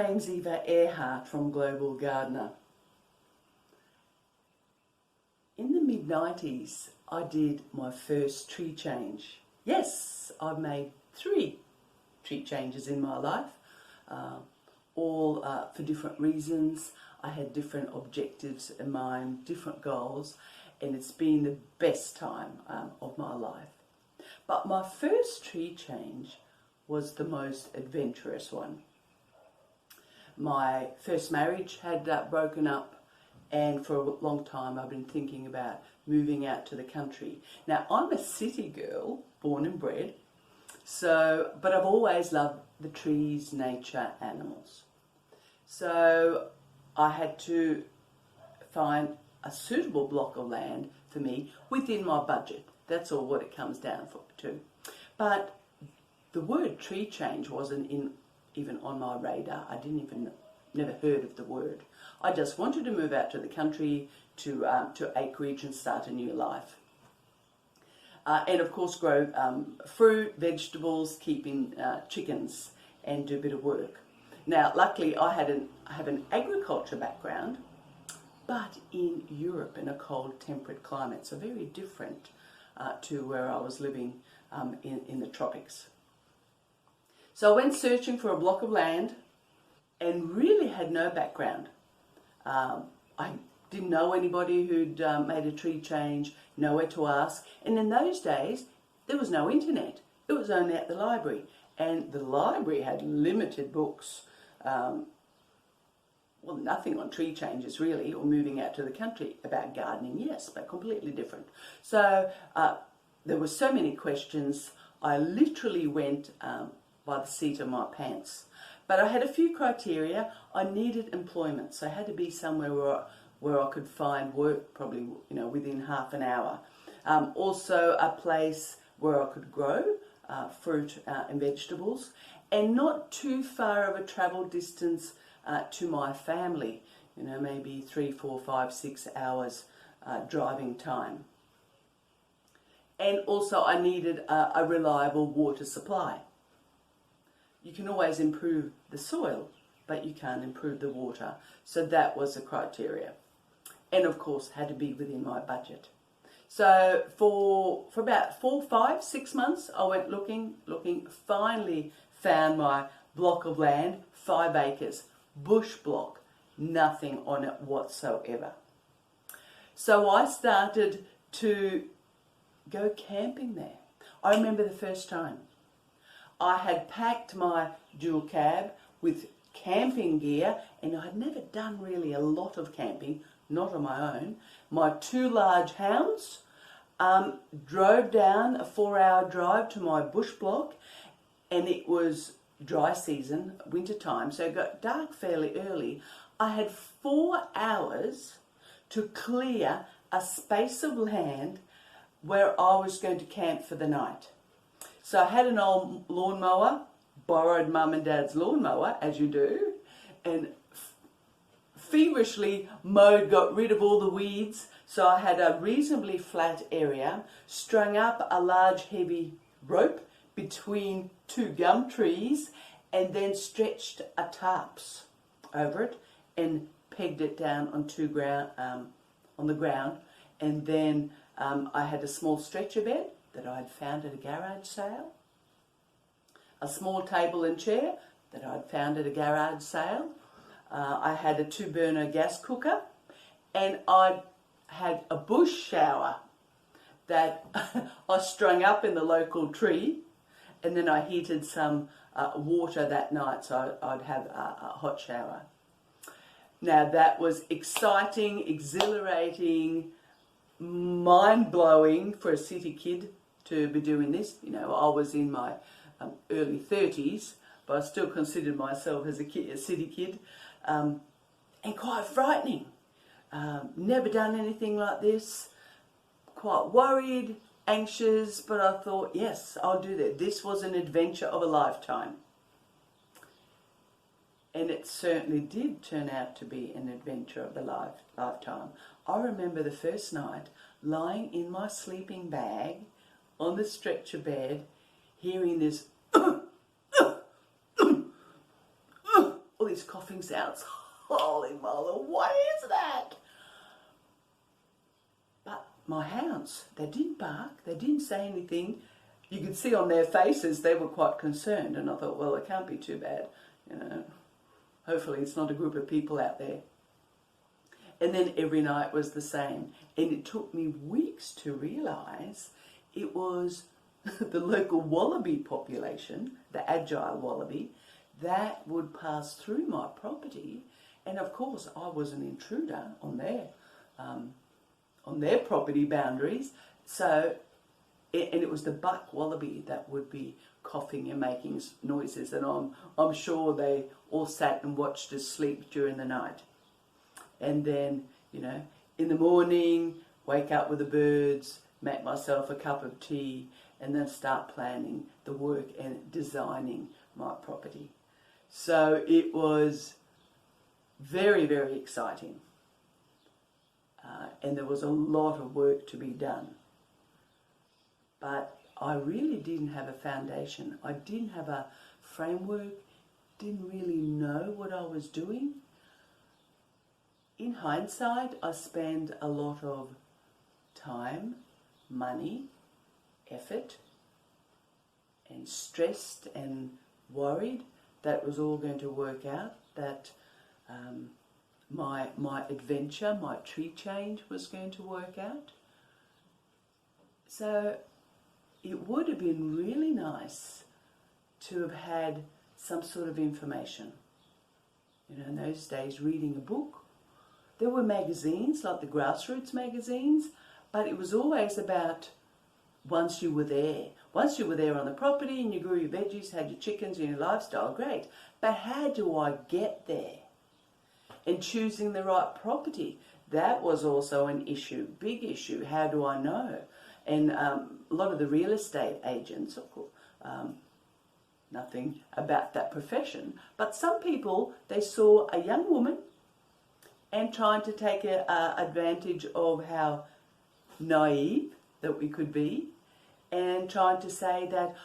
name's Eva Earhart from Global Gardener. In the mid-90s, I did my first tree change. Yes, I've made 3 tree changes in my life, all for different reasons. I had different objectives in mind, different goals, and it's been the best time of my life. But my first tree change was the most adventurous one. My first marriage had broken up, and for a long time I've been thinking about moving out to the country. Now, I'm a city girl, born and bred, but I've always loved the trees, nature, animals. So I had to find a suitable block of land for me within my budget. That's all what it comes down to. But the word tree change wasn't even on my radar. I never heard of the word. I just wanted to move out to the country, to acreage, and start a new life. And of course grow fruit, vegetables, keeping chickens, and do a bit of work. Now, luckily I have an agriculture background, but in Europe, in a cold, temperate climate, so very different to where I was living in the tropics. So I went searching for a block of land and really had no background. I didn't know anybody who'd made a tree change, nowhere to ask. And in those days, there was no internet. It was only at the library. And the library had limited books. Well, nothing on tree changes really, or moving out to the country. About gardening, yes, but completely different. So there were so many questions. I literally went by the seat of my pants. But I had a few criteria. I needed employment, so I had to be somewhere where I could find work, probably within half an hour. Also a place where I could grow fruit and vegetables, and not too far of a travel distance to my family. Maybe 3, 4, 5, 6 hours driving time. And also I needed a reliable water supply. You can always improve the soil, but you can't improve the water. So that was the criteria. And of course, had to be within my budget. So for about 4, 5, 6 months, I went looking, finally found my block of land, 5 acres, bush block, nothing on it whatsoever. So I started to go camping there. I remember the first time. I had packed my dual cab with camping gear, and I had never done really a lot of camping, not on my own. My 2 large hounds, drove down a 4-hour drive to my bush block, and it was dry season, winter time, so it got dark fairly early. I had 4 hours to clear a space of land where I was going to camp for the night. So I had an old lawnmower, borrowed Mum and Dad's lawnmower, as you do, and feverishly got rid of all the weeds. So I had a reasonably flat area, strung up a large heavy rope between 2 gum trees, and then stretched a tarps over it and pegged it down on the ground. And then I had a small stretcher bed that I'd found at a garage sale, a small table and chair that I'd found at a garage sale. I had a 2-burner gas cooker, and I had a bush shower that I strung up in the local tree, and then I heated some water that night, so I'd have a hot shower. Now that was exciting, exhilarating, mind-blowing for a city kid to be doing this. I was in my early 30s, but I still considered myself as a city kid, and quite frightening. Never done anything like this, quite worried, anxious, but I thought, yes, I'll do that. This was an adventure of a lifetime. And it certainly did turn out to be an adventure of a lifetime. I remember the first night lying in my sleeping bag on the stretcher bed, hearing this all these coughing sounds. Holy moly, what is that? But my hounds, they didn't bark, they didn't say anything. You could see on their faces they were quite concerned, and I thought, well, it can't be too bad. You know, hopefully it's not a group of people out there. And then every night was the same. And it took me weeks to realise it was the local wallaby population, the agile wallaby, that would pass through my property. And of course, I was an intruder on their property boundaries. So, and it was the buck wallaby that would be coughing and making noises. And I'm sure they all sat and watched us sleep during the night. And then, you know, in the morning, wake up with the birds, make myself a cup of tea, and then start planning the work and designing my property. So it was very, very exciting. And there was a lot of work to be done. But I really didn't have a foundation. I didn't have a framework, didn't really know what I was doing. In hindsight, I spent a lot of time, money, effort, and stressed and worried that it was all going to work out, that my adventure, my Treechange was going to work out. So it would have been really nice to have had some sort of information. You know, in those days, reading a book. There were magazines, like the grassroots magazines, but it was always about once you were there. Once you were there on the property and you grew your veggies, had your chickens and your lifestyle, great. But how do I get there? And choosing the right property, that was also an issue, big issue. How do I know? And a lot of the real estate agents, of course, nothing about that profession, but some people, they saw a young woman and trying to take advantage of how naive that we could be, and trying to say that,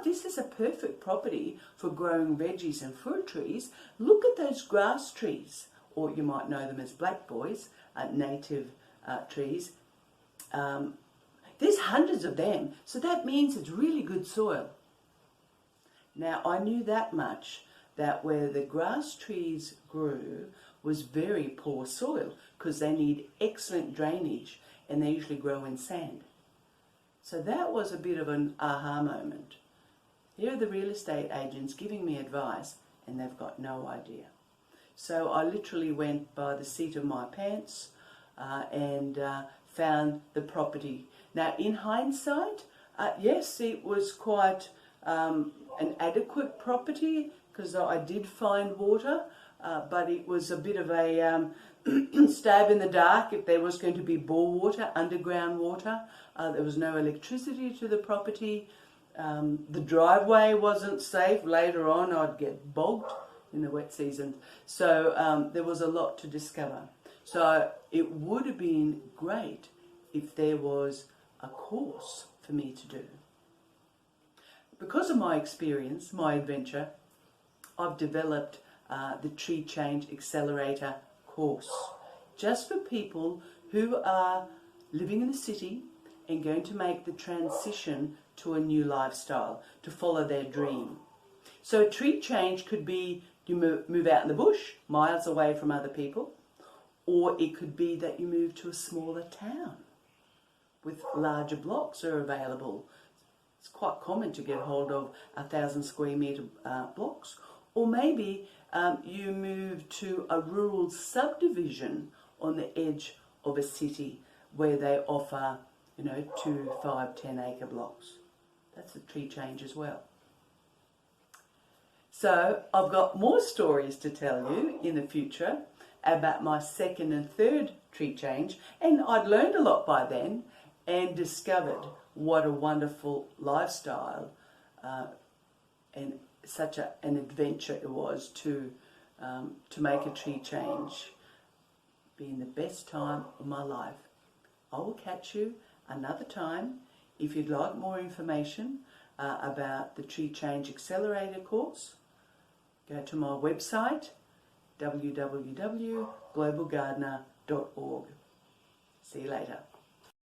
this is a perfect property for growing veggies and fruit trees. Look at those grass trees, or you might know them as black boys, native trees. There's hundreds of them, so that means it's really good soil. Now, I knew that much, that where the grass trees grew was very poor soil, because they need excellent drainage and they usually grow in sand. So that was a bit of an aha moment. Here are the real estate agents giving me advice and they've got no idea. So I literally went by the seat of my pants and found the property. Now, in hindsight, yes, it was quite an adequate property, because I did find water, but it was a bit of a stab in the dark if there was going to be bore water, underground water. There was no electricity to the property. The driveway wasn't safe. Later on, I'd get bogged in the wet season. So there was a lot to discover. So it would have been great if there was a course for me to do. Because of my experience, my adventure, I've developed the Treechange Accelerator course, just for people who are living in the city and going to make the transition to a new lifestyle, to follow their dream. So a Treechange could be you move out in the bush, miles away from other people, or it could be that you move to a smaller town with larger blocks are available. It's quite common to get hold of 1,000 square metre blocks. Or maybe you move to a rural subdivision on the edge of a city where they offer, 2, 5, 10 acre blocks. That's a Treechange as well. So I've got more stories to tell you in the future about my second and third Treechange, and I'd learned a lot by then and discovered what a wonderful lifestyle and such an adventure it was to make a Treechange, being the best time of my life. I will catch you another time. If you'd like more information about the Treechange Accelerator course, go to my website, www.globalgardener.org. See you later.